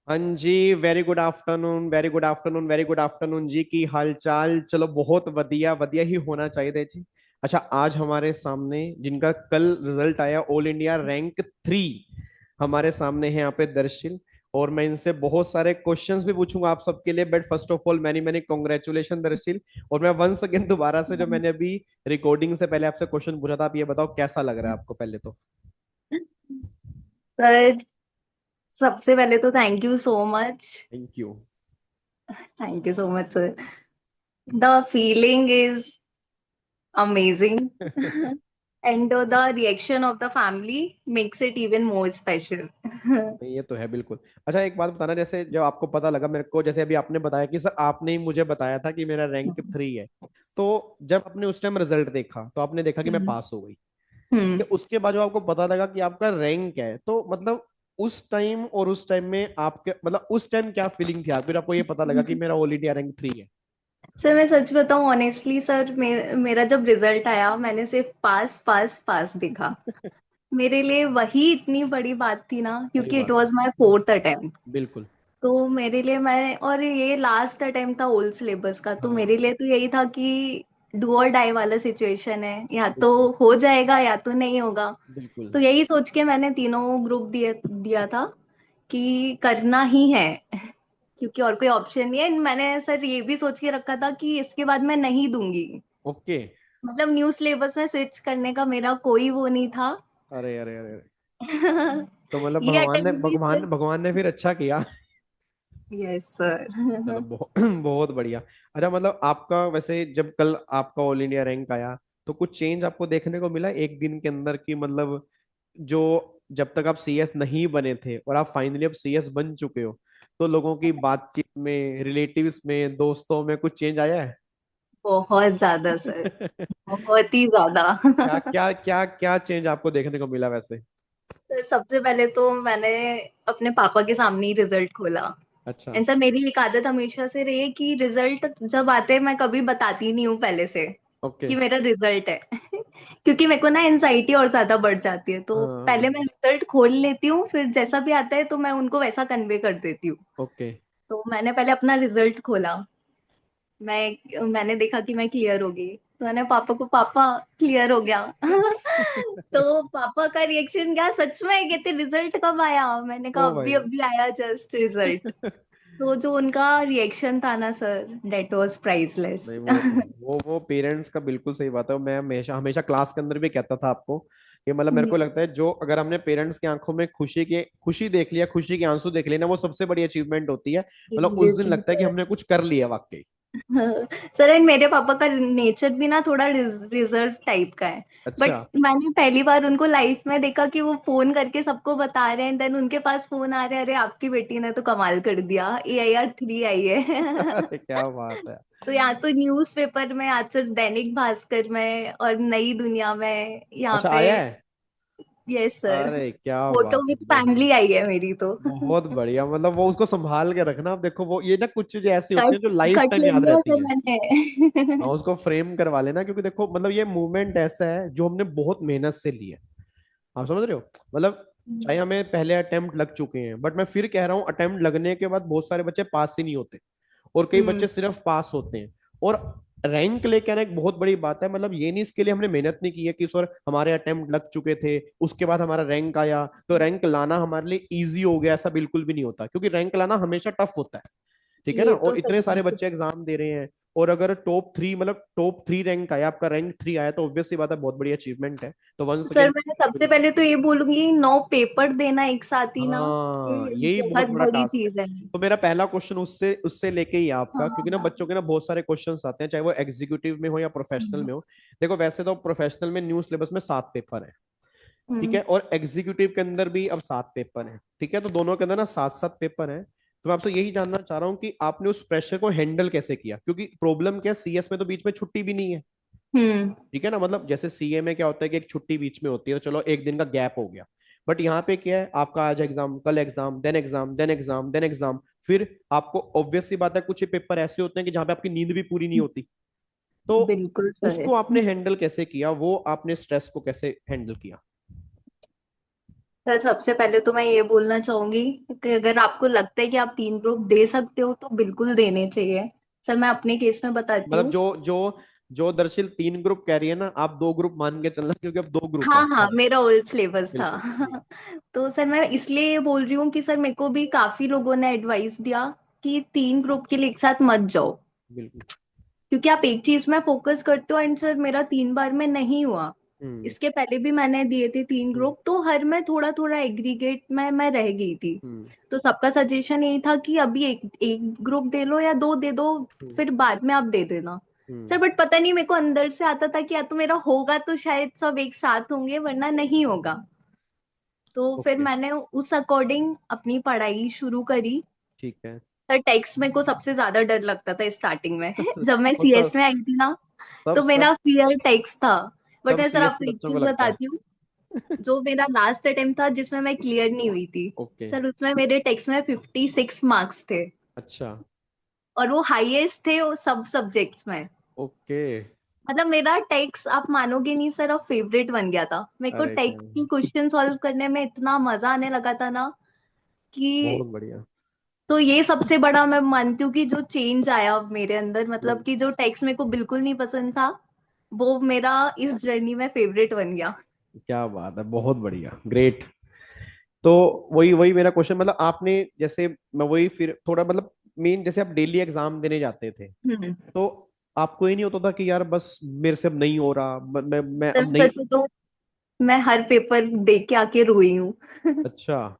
हाँ जी, very good afternoon, very good afternoon, very good afternoon जी। की हालचाल? चलो बहुत बढ़िया, बढ़िया ही होना चाहिए थे जी। अच्छा, आज हमारे सामने जिनका कल रिजल्ट आया ऑल इंडिया रैंक 3, हमारे सामने है यहाँ पे दर्शिल। और मैं इनसे बहुत सारे क्वेश्चंस भी पूछूंगा आप सबके लिए, but first of all many many congratulation Darsheel. और मैं वंस अगेन दोबारा से, जो मैंने अभी रिकॉर्डिंग से पहले आपसे क्वेश्चन पूछा था, आप ये बताओ कैसा लग रहा है आपको पहले तो। सर, सबसे पहले तो thank you so much. Thank you. Thank you so much sir. The feeling is amazing and the reaction of the family makes it even more special. नहीं, ये तो है बिल्कुल। अच्छा, एक बात बताना, जैसे जब आपको पता लगा मेरे को, जैसे अभी आपने बताया कि सर आपने ही मुझे बताया था कि मेरा रैंक 3 है, तो जब आपने उस टाइम रिजल्ट देखा तो आपने देखा कि मैं पास हो गई। हम्म। कि उसके बाद जब आपको पता लगा कि आपका रैंक है, तो मतलब उस टाइम और उस टाइम में आपके मतलब उस टाइम क्या फीलिंग थी? आप फिर आपको ये पता लगा कि मेरा ऑल इंडिया रैंक 3 है। सर मैं सच बताऊं ऑनेस्टली सर, मेरा जब रिजल्ट आया मैंने सिर्फ पास पास पास देखा। मेरे लिए वही इतनी बड़ी बात थी ना, सही क्योंकि इट बात है। Was my fourth attempt. बिल्कुल। तो मेरे लिए मैं, और ये लास्ट अटेम्प्ट था ओल्ड सिलेबस का, तो मेरे हाँ। लिए तो यही था कि डू और डाई वाला सिचुएशन है, या तो बिल्कुल। हो जाएगा या तो नहीं होगा। बिल्कुल। तो यही सोच के मैंने तीनों ग्रुप दिया दिया था कि करना ही है, क्योंकि और कोई ऑप्शन नहीं है। मैंने सर ये भी सोच के रखा था कि इसके बाद मैं नहीं दूंगी। ओके। मतलब न्यू सिलेबस में स्विच करने का मेरा कोई वो नहीं था। अरे अरे अरे अरे। तो मतलब ये भगवान ने अटेम्प्ट भी भगवान सर। भगवान ने फिर अच्छा किया। Yes sir. चलो बहुत बहुत बढ़िया। अच्छा, मतलब आपका वैसे जब कल आपका ऑल इंडिया रैंक आया, तो कुछ चेंज आपको देखने को मिला एक दिन के अंदर की? मतलब जो जब तक आप सीएस नहीं बने थे और आप फाइनली अब सीएस बन चुके हो, तो लोगों की बातचीत में, रिलेटिव्स में, दोस्तों में कुछ चेंज आया है? बहुत ज्यादा सर, बहुत ही ज्यादा। क्या क्या क्या क्या चेंज आपको देखने को मिला वैसे? सर सबसे पहले तो मैंने अपने पापा के सामने ही रिजल्ट खोला। अच्छा। एंड सर मेरी एक आदत हमेशा से रही है कि रिजल्ट जब आते हैं मैं कभी बताती नहीं हूँ पहले से ओके। कि मेरा रिजल्ट है। क्योंकि मेरे को ना एनजाइटी और ज्यादा बढ़ जाती है, तो हाँ पहले मैं बिल्कुल। रिजल्ट खोल लेती हूँ, फिर जैसा भी आता है तो मैं उनको वैसा कन्वे कर देती हूँ। ओके। तो मैंने पहले अपना रिजल्ट खोला। मैंने देखा कि मैं क्लियर हो गई, तो मैंने पापा को, पापा क्लियर हो गया। तो पापा का रिएक्शन क्या, सच में कहते रिजल्ट कब आया? मैंने कहा ओ अभी भाई। अभी आया जस्ट रिजल्ट। तो जो उनका रिएक्शन था ना सर, डेट वाज प्राइसलेस। नहीं, वो तो है, वो पेरेंट्स का बिल्कुल सही बात है। मैं हमेशा हमेशा क्लास के अंदर भी कहता था आपको कि मतलब मेरे को लगता है, जो अगर हमने पेरेंट्स की आंखों में खुशी देख लिया, खुशी के आंसू देख लिए ना, वो सबसे बड़ी अचीवमेंट होती है। मतलब उस दिन सीरियसली लगता है कि सर। हमने कुछ कर लिया वाकई। सर एंड मेरे पापा का नेचर भी ना थोड़ा रिजर्व टाइप का है। बट अच्छा। मैंने पहली बार उनको लाइफ में देखा कि वो फोन करके सबको बता रहे हैं, देन उनके पास फोन आ रहे हैं, अरे आपकी बेटी ने तो कमाल कर दिया, AIR 3 आई है। अरे क्या बात है। तो यहाँ तो न्यूज पेपर में, आज सिर्फ दैनिक भास्कर में और नई दुनिया में, यहाँ अच्छा, पे। आया है? Yes sir. अरे क्या फोटो बात है, विद बहुत फैमिली आई है मेरी तो। बहुत बढ़िया। मतलब वो उसको संभाल के रखना। आप देखो, वो ये ना कुछ चीजें ऐसी होती कट हैं जो लाइफ कट टाइम याद लेंगे रहती सर हैं। मैंने। हाँ, उसको फ्रेम करवा लेना, क्योंकि देखो मतलब ये मूवमेंट ऐसा है जो हमने बहुत मेहनत से ली है। आप समझ रहे हो? मतलब चाहे हमें पहले अटेम्प्ट लग चुके हैं, बट मैं फिर कह रहा हूँ, अटेम्प्ट लगने के बाद बहुत सारे बच्चे पास ही नहीं होते, और कई बच्चे हम्म। सिर्फ पास होते हैं। और रैंक लेके आना एक बहुत बड़ी बात है। मतलब ये नहीं इसके लिए हमने मेहनत नहीं की है कि सर हमारे अटेम्प्ट लग चुके थे, उसके बाद हमारा रैंक आया तो रैंक लाना हमारे लिए इजी हो गया, ऐसा बिल्कुल भी नहीं होता, क्योंकि रैंक लाना हमेशा टफ होता है। ठीक है ना? ये तो और इतने सही सारे है। बच्चे एग्जाम दे रहे हैं, और अगर टॉप 3, मतलब टॉप 3 रैंक आया, आपका रैंक 3 आया, तो ऑब्वियस सी बात है, बहुत बड़ी अचीवमेंट है। तो वंस सर अगेन मैं सबसे पहले तो ये बोलूंगी, 9 पेपर देना एक साथ ही ना, हाँ, ये यही बहुत बहुत बड़ा बड़ी टास्क है। चीज है। तो मेरा पहला क्वेश्चन उससे उससे लेके ही है आपका, क्योंकि ना हाँ। बच्चों के ना बहुत सारे क्वेश्चंस आते हैं, चाहे वो एग्जीक्यूटिव में हो या प्रोफेशनल में हो। देखो, वैसे तो प्रोफेशनल में न्यू सिलेबस में 7 पेपर है, ठीक हम्म। है, और एग्जीक्यूटिव के अंदर भी अब 7 पेपर है, ठीक है, तो दोनों के अंदर ना 7 7 पेपर है। तो मैं आपसे यही जानना चाह रहा हूँ कि आपने उस प्रेशर को हैंडल कैसे किया, क्योंकि प्रॉब्लम क्या है, सीएस में तो बीच में छुट्टी भी नहीं है। हम्म। ठीक है ना? मतलब जैसे सीए में क्या होता है कि एक छुट्टी बीच में होती है, तो चलो एक दिन का गैप हो गया। बट यहाँ पे क्या है, आपका आज एग्जाम, कल exam, then exam, then exam, then exam, फिर आपको ऑब्वियस सी बात है, कुछ पेपर ऐसे होते हैं कि जहाँ पे आपकी नींद भी पूरी नहीं होती। तो बिल्कुल सर। उसको आपने हैंडल कैसे किया? वो आपने स्ट्रेस को कैसे हैंडल किया? सर सबसे पहले तो मैं ये बोलना चाहूंगी कि अगर आपको लगता है कि आप 3 ग्रुप दे सकते हो तो बिल्कुल देने चाहिए। सर मैं अपने केस में बताती मतलब हूँ। जो दरअसल 3 ग्रुप कह रही है ना, आप 2 ग्रुप मान के चलना, क्योंकि अब 2 ग्रुप है हाँ हाँ, अब। मेरा ओल्ड सिलेबस था। बिल्कुल जी। तो सर मैं इसलिए ये बोल रही हूँ कि सर मेरे को भी काफी लोगों ने एडवाइस दिया कि 3 ग्रुप के लिए एक साथ मत जाओ, बिल्कुल। क्योंकि आप एक चीज में फोकस करते हो। एंड सर मेरा 3 बार में नहीं हुआ। हम्म। इसके पहले भी मैंने दिए थे तीन हम्म। ग्रुप तो हर में थोड़ा थोड़ा एग्रीगेट में मैं रह गई थी। हम्म। तो सबका सजेशन यही था कि अभी एक एक ग्रुप दे लो या दो दे दो, हम्म। फिर बाद में आप दे देना। Sir hmm. बट पता नहीं, मेरे को अंदर से आता था कि या तो मेरा होगा तो शायद सब एक साथ होंगे, वरना नहीं होगा। तो फिर ओके। मैंने उस अकॉर्डिंग अपनी पढ़ाई शुरू करी। ठीक है। सर टेक्स्ट में को सबसे ज्यादा डर लगता था स्टार्टिंग में। जब मैं वो सब सीएस में आई थी ना, सब तो सब मेरा फियर टेक्स्ट था। बट सब मैं सर सीएस के आपको एक बच्चों को चीज लगता है। बताती हूँ, जो मेरा लास्ट अटेम्प्ट था जिसमें मैं क्लियर नहीं हुई थी, ओके। सर उसमें मेरे टेक्स्ट में 56 मार्क्स थे। अच्छा। और वो हाईएस्ट थे वो सब सब्जेक्ट्स में। ओके। मतलब मेरा टेक्स्ट आप मानोगे नहीं सर, अब फेवरेट बन गया था। मेरे को अरे क्या टेक्स्ट की क्वेश्चन सॉल्व करने में इतना मजा आने लगा था ना कि। बहुत बढ़िया। तो ये सबसे बड़ा मैं मानती हूँ कि जो चेंज आया मेरे अंदर, मतलब हम्म। कि जो टेक्स्ट मेरे को बिल्कुल नहीं पसंद था, वो मेरा इस जर्नी में फेवरेट बन गया। क्या बात है, बहुत बढ़िया, ग्रेट। तो वही वही मेरा क्वेश्चन, मतलब आपने जैसे, मैं वही फिर थोड़ा मतलब मेन, जैसे आप डेली एग्जाम देने जाते थे, हम्म। तो आपको ही नहीं होता था कि यार बस मेरे से अब नहीं हो रहा, मैं सर अब नहीं। सच तो मैं हर पेपर देख के आके रोई हूँ। अच्छा।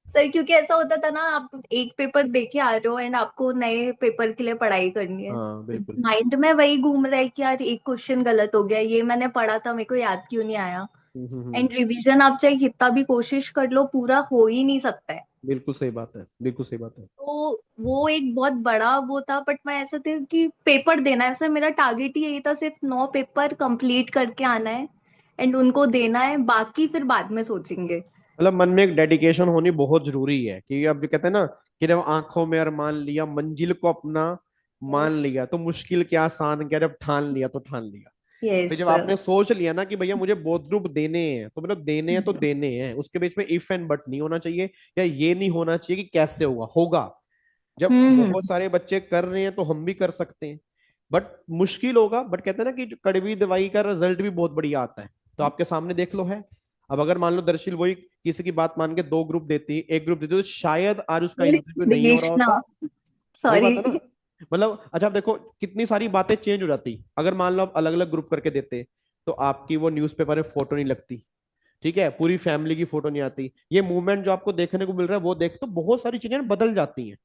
सर क्योंकि ऐसा होता था ना, आप एक पेपर दे के आ रहे हो एंड आपको नए पेपर के लिए पढ़ाई करनी है। हाँ बिल्कुल। माइंड में वही घूम रहा है कि यार एक क्वेश्चन गलत हो गया, ये मैंने पढ़ा था मेरे को याद क्यों नहीं आया। हम्म। एंड रिवीजन आप चाहे कितना भी कोशिश कर लो, पूरा हो ही नहीं सकता है। बिल्कुल सही बात है, बिल्कुल सही बात है। तो वो एक बहुत बड़ा वो था। बट मैं ऐसा था कि पेपर देना है सर, मेरा टारगेट ही यही था, सिर्फ 9 पेपर कंप्लीट करके आना है एंड उनको देना है, बाकी फिर बाद में सोचेंगे। मतलब मन में एक डेडिकेशन होनी बहुत जरूरी है, कि अब जो कहते हैं ना, कि जब आंखों में अरमान लिया, मंजिल को अपना मान यस। लिया, तो मुश्किल क्या आसान क्या, जब ठान लिया तो ठान लिया। यस फिर जब सर। आपने सोच लिया ना कि भैया मुझे बोथ ग्रुप देने हैं, तो मतलब देने हैं तो देने हैं, उसके बीच में इफ एंड बट नहीं होना चाहिए, या ये नहीं होना चाहिए कि कैसे होगा, होगा। जब हम्म। बहुत सारे बच्चे कर रहे हैं तो हम भी कर सकते हैं, बट मुश्किल होगा। बट कहते हैं ना कि जो कड़वी दवाई का रिजल्ट भी बहुत बढ़िया आता है, तो आपके सामने देख लो है। अब अगर मान लो दरअसल वही किसी की बात मान के 2 ग्रुप देती, एक ग्रुप देती, तो शायद आज उसका इंटरव्यू नहीं हो रहा देशना। होता। वही सॉरी। बात है ना। मतलब अच्छा, आप देखो कितनी सारी बातें चेंज हो जाती अगर मान लो आप अलग अलग ग्रुप करके देते, तो आपकी वो न्यूज़पेपर में फोटो नहीं लगती, ठीक है, पूरी फैमिली की फोटो नहीं आती, ये मूवमेंट जो आपको देखने को मिल रहा है वो देख, तो बहुत सारी चीजें बदल जाती हैं।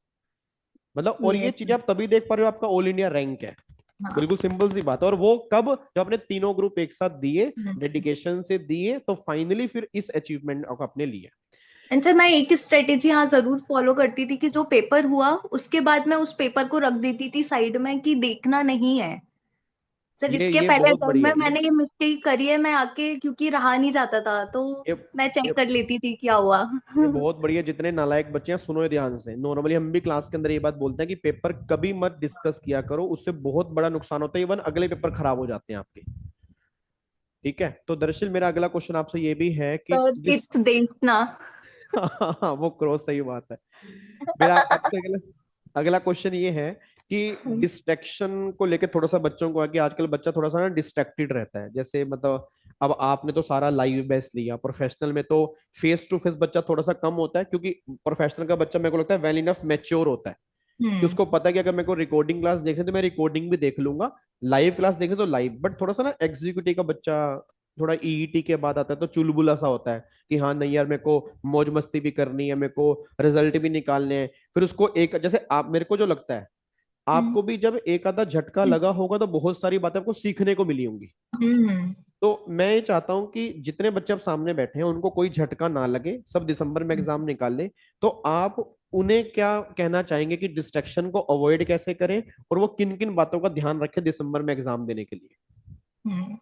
मतलब और ये ये चीजें आप तभी देख पा रहे हो, आपका ऑल इंडिया रैंक है। हाँ। बिल्कुल सिंपल सी बात है, और वो कब, जब आपने तीनों ग्रुप एक साथ दिए, डेडिकेशन से दिए, तो फाइनली फिर इस अचीवमेंट को अपने लिए। एंड सर मैं एक स्ट्रेटेजी हाँ जरूर फॉलो करती थी कि जो पेपर हुआ उसके बाद मैं उस पेपर को रख देती थी साइड में कि देखना नहीं है। सर इसके ये पहले बहुत अटेम्प्ट में बढ़िया मैंने ये मिस्टेक करी है, मैं आके क्योंकि रहा नहीं जाता था तो ये मैं ये चेक कर लेती थी क्या हुआ। ये बहुत बढ़िया। जितने नालायक बच्चे हैं, सुनो ये ध्यान से, नॉर्मली हम भी क्लास के अंदर ये बात बोलते हैं कि पेपर कभी मत डिस्कस किया करो, उससे बहुत बड़ा नुकसान होता है, इवन अगले पेपर खराब हो जाते हैं आपके। ठीक है, तो दरअसल मेरा अगला क्वेश्चन आपसे ये भी है कि तो डिस इट्स देखना। वो क्रॉस, सही बात है। मेरा आपसे अगला अगला क्वेश्चन ये है कि डिस्ट्रैक्शन को लेके थोड़ा सा बच्चों को है, कि आजकल बच्चा थोड़ा सा ना डिस्ट्रैक्टेड रहता है, जैसे मतलब अब आपने तो सारा लाइव बेस लिया, प्रोफेशनल में तो फेस टू फेस बच्चा थोड़ा सा कम होता है, क्योंकि प्रोफेशनल का बच्चा मेरे को लगता है वेल इनफ मैच्योर होता है, कि हम्म। उसको पता है कि अगर मेरे को रिकॉर्डिंग क्लास देखनी तो मैं रिकॉर्डिंग भी देख लूंगा, लाइव क्लास देखनी तो लाइव। बट थोड़ा सा ना एग्जीक्यूटिव का बच्चा थोड़ा ईईटी के बाद आता है, तो चुलबुला सा होता है कि हाँ नहीं यार, मेरे को मौज मस्ती भी करनी है, मेरे को रिजल्ट भी निकालने हैं। फिर उसको एक, जैसे आप, मेरे को जो लगता है, हम्म। आपको भी जब एक आधा झटका लगा होगा तो बहुत सारी बातें आपको सीखने को मिली होंगी। हम्म। तो मैं ये चाहता हूं कि जितने बच्चे अब सामने बैठे हैं उनको कोई झटका ना लगे, सब दिसंबर में एग्जाम निकाल लें। तो आप उन्हें क्या कहना चाहेंगे कि डिस्ट्रैक्शन को अवॉइड कैसे करें, और वो किन किन बातों का ध्यान रखें दिसंबर में एग्जाम देने के लिए। हम्म।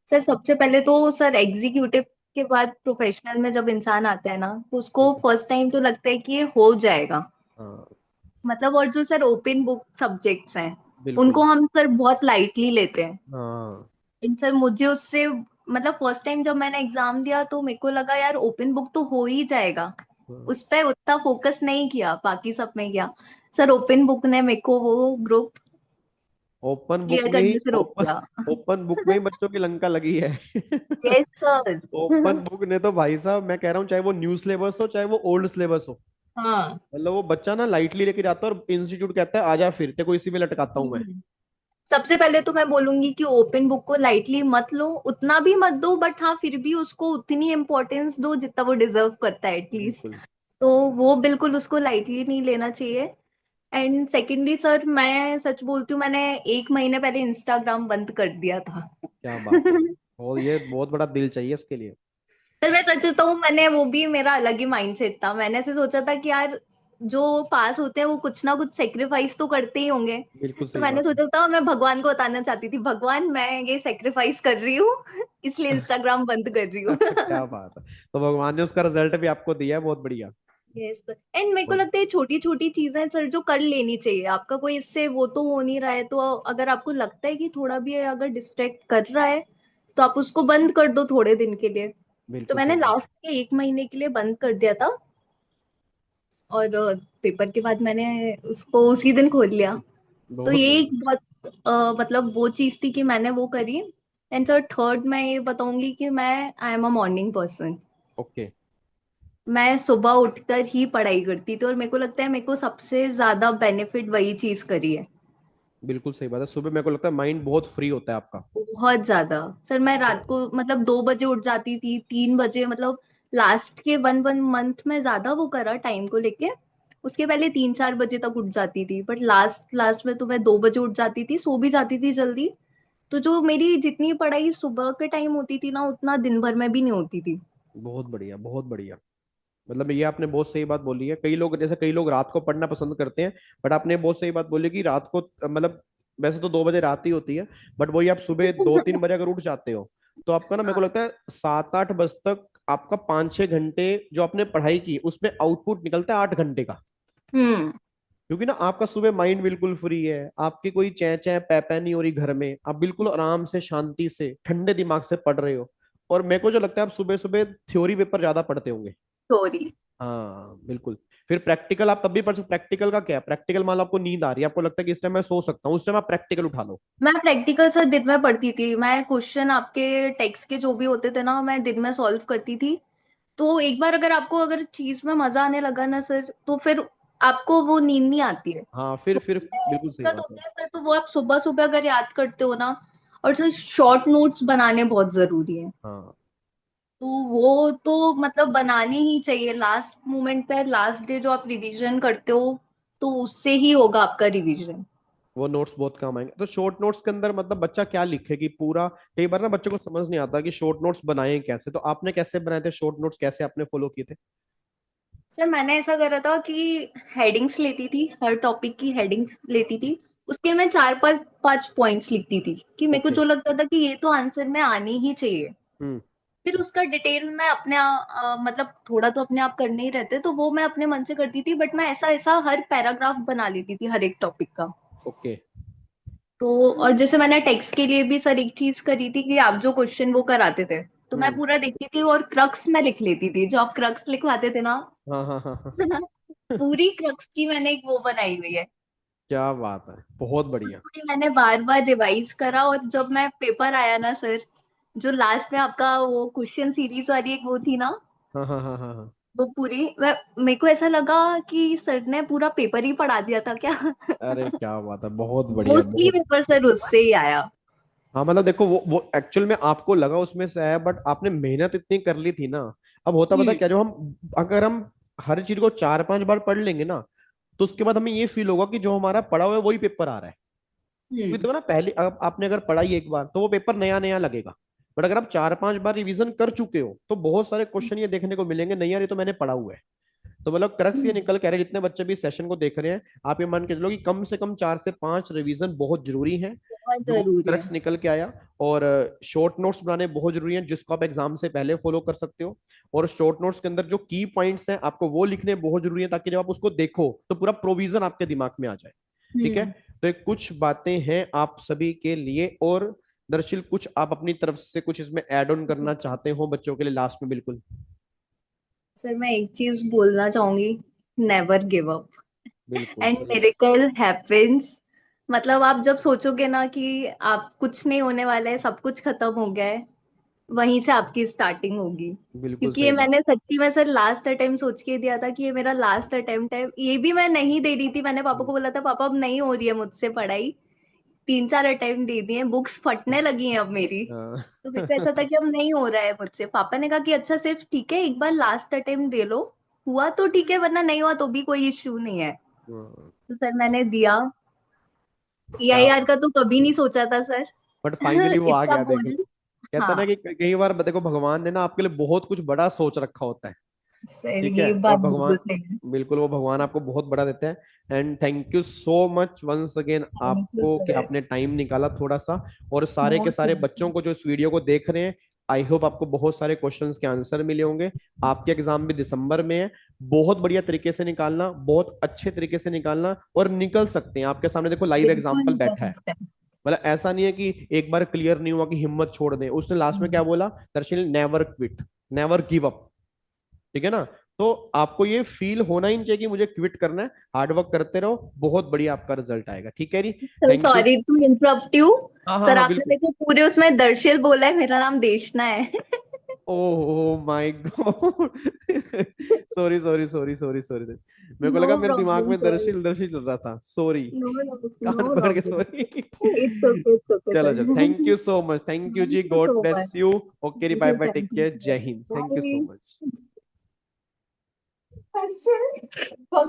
सर सबसे पहले तो सर एग्जीक्यूटिव के बाद प्रोफेशनल में जब इंसान आता है ना, तो उसको बिल्कुल। फर्स्ट टाइम तो लगता है कि ये हो जाएगा। हाँ। मतलब और जो सर ओपन बुक सब्जेक्ट्स हैं, बिल्कुल। उनको हम सर बहुत लाइटली लेते हैं। हाँ। इन सर मुझे उससे मतलब फर्स्ट टाइम जब मैंने एग्जाम दिया तो मेरे को लगा यार ओपन बुक तो हो ही जाएगा, उस पे उतना फोकस नहीं किया, बाकी सब में किया। सर ओपन बुक ने मेरे को वो ग्रुप ओपन बुक क्लियर में ही करने से रोक ओपन दिया। ओपन बुक में ही बच्चों की लंका लगी है। Yes sir. ओपन बुक ने तो भाई साहब, मैं कह रहा हूँ, चाहे वो न्यू सिलेबस हो चाहे वो ओल्ड सिलेबस हो, हाँ। मतलब वो बच्चा ना लाइटली लेके जाता है और इंस्टीट्यूट कहता है आजा फिर तेरे को इसी में लटकाता हूँ मैं। हम्म। सबसे पहले तो मैं बोलूंगी कि ओपन बुक को लाइटली मत लो, उतना भी मत दो, बट हाँ फिर भी उसको उतनी इम्पोर्टेंस दो जितना वो डिजर्व करता है एटलीस्ट। बिल्कुल। तो वो बिल्कुल उसको लाइटली नहीं लेना चाहिए। एंड सेकेंडली सर, मैं सच बोलती हूँ, मैंने 1 महीने पहले इंस्टाग्राम बंद कर दिया था। क्या बात है। और ये बहुत बड़ा दिल चाहिए इसके लिए। सर मैं सच बताऊं, मैंने वो भी मेरा अलग ही माइंडसेट था, मैंने ऐसे सोचा था कि यार जो पास होते हैं वो कुछ ना कुछ सेक्रीफाइस तो करते ही होंगे। बिल्कुल तो सही मैंने बात है। सोचा था, मैं भगवान को बताना चाहती थी, भगवान मैं ये सेक्रीफाइस कर रही हूँ इसलिए इंस्टाग्राम बंद कर रही हूँ। क्या बात है। तो भगवान ने उसका रिजल्ट भी आपको दिया है, बहुत बढ़िया। यस। एंड मेरे को बहुत। लगता है छोटी छोटी चीजें सर जो कर लेनी चाहिए, आपका कोई इससे वो तो हो नहीं रहा है, तो अगर आपको लगता है कि थोड़ा भी अगर डिस्ट्रैक्ट कर रहा है तो आप उसको बंद कर दो थोड़े दिन के लिए। तो बिल्कुल मैंने सही बात। लास्ट के 1 महीने के लिए बंद कर दिया था, और पेपर के बाद मैंने उसको उसी दिन खोल लिया। तो बहुत ये एक बढ़िया। बहुत मतलब वो चीज थी कि मैंने वो करी। एंड सर थर्ड मैं ये बताऊंगी कि मैं I am a morning person. Okay. मैं सुबह उठकर ही पढ़ाई करती थी, और मेरे को लगता है मेरे को सबसे ज्यादा बेनिफिट वही चीज करी है। बिल्कुल सही बात है, सुबह मेरे को लगता है माइंड बहुत फ्री होता है आपका। बहुत ज्यादा। सर मैं रात को मतलब 2 बजे उठ जाती थी, 3 बजे, मतलब लास्ट के वन वन मंथ में ज्यादा वो करा टाइम को लेके। उसके पहले 3-4 बजे तक उठ जाती थी, बट लास्ट लास्ट में तो मैं 2 बजे उठ जाती थी, सो भी जाती थी जल्दी। तो जो मेरी जितनी पढ़ाई सुबह के टाइम होती थी ना, उतना दिन भर में भी नहीं होती थी। बहुत बढ़िया, बहुत बढ़िया। मतलब ये आपने बहुत सही बात बोली है। कई लोग, जैसे कई लोग रात को पढ़ना पसंद करते हैं, बट आपने बहुत सही बात बोली कि रात को मतलब वैसे तो 2 बजे रात ही होती है, बट वही आप सुबह 2-3 बजे अगर उठ जाते हो तो आपका ना, मेरे को हाँ। लगता है 7-8 बजे तक आपका 5-6 घंटे जो आपने पढ़ाई की उसमें आउटपुट निकलता है 8 घंटे का। हम्म। क्योंकि ना आपका सुबह माइंड बिल्कुल फ्री है, आपकी कोई चै चै पै पै नहीं हो रही घर में, आप बिल्कुल आराम से शांति से ठंडे दिमाग से पढ़ रहे हो। और मेरे को जो लगता है आप सुबह सुबह थ्योरी पेपर ज्यादा पढ़ते होंगे। सॉरी। हाँ बिल्कुल। फिर प्रैक्टिकल आप तब भी पढ़ सकते। प्रैक्टिकल का क्या है, प्रैक्टिकल मान लो आपको नींद आ रही है, आपको लगता है कि इस टाइम मैं सो सकता हूँ, उस टाइम आप प्रैक्टिकल उठा लो। मैं प्रैक्टिकल सर दिन में पढ़ती थी, मैं क्वेश्चन आपके टेक्स्ट के जो भी होते थे ना, मैं दिन में सॉल्व करती थी। तो एक बार अगर आपको अगर चीज में मजा आने लगा ना सर, तो फिर आपको वो नींद नहीं आती है। हाँ फिर उसमें बिल्कुल सही दिक्कत बात है। होती है सर, तो वो आप सुबह सुबह अगर याद करते हो ना। और सर शॉर्ट नोट्स बनाने बहुत जरूरी है। हाँ तो वो तो मतलब बनाने ही चाहिए लास्ट मोमेंट पे, लास्ट डे जो आप रिवीजन करते हो, तो उससे ही होगा आपका रिवीजन। वो नोट्स बहुत काम आएंगे। तो शॉर्ट नोट्स के अंदर मतलब बच्चा क्या लिखे कि पूरा, कई बार ना बच्चों को समझ नहीं आता कि शॉर्ट नोट्स बनाए कैसे, तो आपने कैसे बनाए थे शॉर्ट नोट्स, कैसे आपने फॉलो किए थे? सर मैंने ऐसा करा था कि हेडिंग्स लेती थी, हर टॉपिक की हेडिंग्स लेती थी। उसके मैं 4 पर 5 पॉइंट्स लिखती थी कि मेरे को ओके। जो लगता था कि ये तो आंसर में आने ही चाहिए। हम्म। फिर उसका डिटेल में अपने मतलब थोड़ा तो अपने आप करने ही रहते, तो वो मैं अपने मन से करती थी, बट मैं ऐसा ऐसा हर पैराग्राफ बना लेती थी हर एक टॉपिक का। ओके। तो और जैसे मैंने टेक्स्ट के लिए भी सर एक चीज करी थी कि आप जो क्वेश्चन वो कराते थे, तो मैं हम्म। पूरा देखती थी और क्रक्स में लिख लेती थी, जो आप क्रक्स लिखवाते थे ना। हाँ हाँ हाँ हाँ। पूरी क्रक्स की मैंने एक वो बनाई हुई है। क्या बात है, बहुत बढ़िया। उसको ही मैंने बार बार रिवाइज करा, और जब मैं पेपर आया ना सर, जो लास्ट में आपका वो क्वेश्चन सीरीज वाली एक वो थी ना, हाँ हाँ हाँ हाँ हाँ। वो पूरी मेरे को ऐसा लगा कि सर ने पूरा पेपर ही पढ़ा दिया था क्या। अरे क्या बात है, बहुत बढ़िया, मोस्टली बहुत। पेपर सर उससे ही आया। हाँ मतलब देखो, वो एक्चुअल में आपको लगा उसमें से है, बट आपने मेहनत इतनी कर ली थी ना। अब होता पता हम्म। क्या, जो हम अगर हम हर चीज को 4-5 बार पढ़ लेंगे ना, तो उसके बाद हमें ये फील होगा कि जो हमारा पढ़ा हुआ है वही पेपर आ रहा है। क्योंकि हम्म। देखो ना, पहले आपने अगर पढ़ाई एक बार तो वो पेपर नया नया लगेगा। बट अगर आप 4-5 बार रिवीजन कर चुके हो तो बहुत सारे क्वेश्चन ये देखने को मिलेंगे, नहीं यार ये तो मैंने पढ़ा हुआ है। तो मतलब क्रक्स ये हम्म। निकल के आ रहे हैं, जितने बच्चे भी सेशन को देख रहे हैं, आप ये मान के चलो कि कम से कम 4 से 5 रिवीजन बहुत जरूरी है। बहुत जो जरूरी है। क्रक्स निकल के आया। और शॉर्ट नोट्स बनाने बहुत जरूरी है, जिसको आप एग्जाम से पहले फॉलो कर सकते हो। और शॉर्ट नोट्स के अंदर जो की पॉइंट्स हैं आपको वो लिखने बहुत जरूरी है, ताकि जब आप उसको देखो तो पूरा प्रोविजन आपके दिमाग में आ जाए। ठीक है। हम्म। तो ये कुछ बातें हैं आप सभी के लिए। और दरअसल कुछ आप अपनी तरफ से कुछ इसमें ऐड ऑन करना चाहते हो बच्चों के लिए लास्ट में? बिल्कुल। सर मैं एक चीज बोलना चाहूंगी, नेवर गिव अप बिल्कुल एंड सही। Miracle happens. मतलब आप जब सोचोगे ना कि आप कुछ नहीं होने वाला है, सब कुछ खत्म हो गया है, वहीं से आपकी स्टार्टिंग होगी। बिल्कुल क्योंकि ये सही बात। मैंने सच्ची में सर लास्ट अटेम्प्ट सोच के दिया था कि ये मेरा लास्ट अटेम्प्ट है। ये भी मैं नहीं दे रही थी, मैंने पापा हम्म, को बोला था पापा अब नहीं हो रही है मुझसे पढ़ाई। 3-4 अटेम्प्ट दे दिए, बुक्स फटने लगी हैं अब मेरी। हाँ। तो मेरे को ऐसा था कि अब नहीं हो रहा है मुझसे। पापा ने कहा कि अच्छा सिर्फ ठीक है एक बार लास्ट अटेम्प्ट दे लो, हुआ तो ठीक है वरना नहीं हुआ तो भी कोई इश्यू नहीं है। हाँ, तो सर मैंने दिया। क्या, EIR का तो कभी नहीं सोचा था सर। बट फाइनली वो आ इतना गया देखो। बोल। कहता ना हाँ कि कई बार देखो भगवान ने ना आपके लिए बहुत कुछ बड़ा सोच रखा होता है। सर ठीक है, ये और बात भगवान, बिल्कुल सही है। बिल्कुल वो भगवान आपको बहुत बड़ा देते हैं। And thank you so much once again thank you आपको कि सर। आपने टाइम निकाला थोड़ा सा। और सारे के मोस्ट सारे बच्चों वेलकम। को जो इस वीडियो को देख रहे हैं, आई होप आपको बहुत सारे क्वेश्चंस के आंसर मिले होंगे। आपके एग्जाम भी दिसंबर में है। बहुत बढ़िया तरीके से निकालना, बहुत अच्छे तरीके से निकालना, और निकल सकते हैं। आपके सामने देखो लाइव बिल्कुल एग्जाम्पल कर बैठा है। सकते हैं। मतलब ऐसा नहीं है कि एक बार क्लियर नहीं हुआ कि हिम्मत छोड़ दें। उसने लास्ट में क्या बोला? Darshan, never quit, never give up. ठीक है ना? तो आपको ये फील होना ही नहीं चाहिए कि मुझे क्विट करना है। हार्ड वर्क करते रहो, बहुत बढ़िया आपका रिजल्ट आएगा। ठीक है जी। Sir thank you. Sorry to interrupt you. हाँ हाँ सर हाँ आपने बिल्कुल। मेरे को पूरे उसमें दर्शिल बोला है, मेरा नाम देशना है। Oh my God. Sorry sorry sorry sorry sorry. मेरे को नो लगा मेरे दिमाग प्रॉब्लम में सर। दर्शिल दर्शिल चल रहा था, सॉरी। नो नो कान नो पकड़ के प्रॉब्लम। सॉरी। इट्स ओके चलो सर। चलो, thank you so much, thank you thank जी, you god so bless much. You. Okay bye bye, take thank you care, sir. जय हिंद, thank you so much. Bye.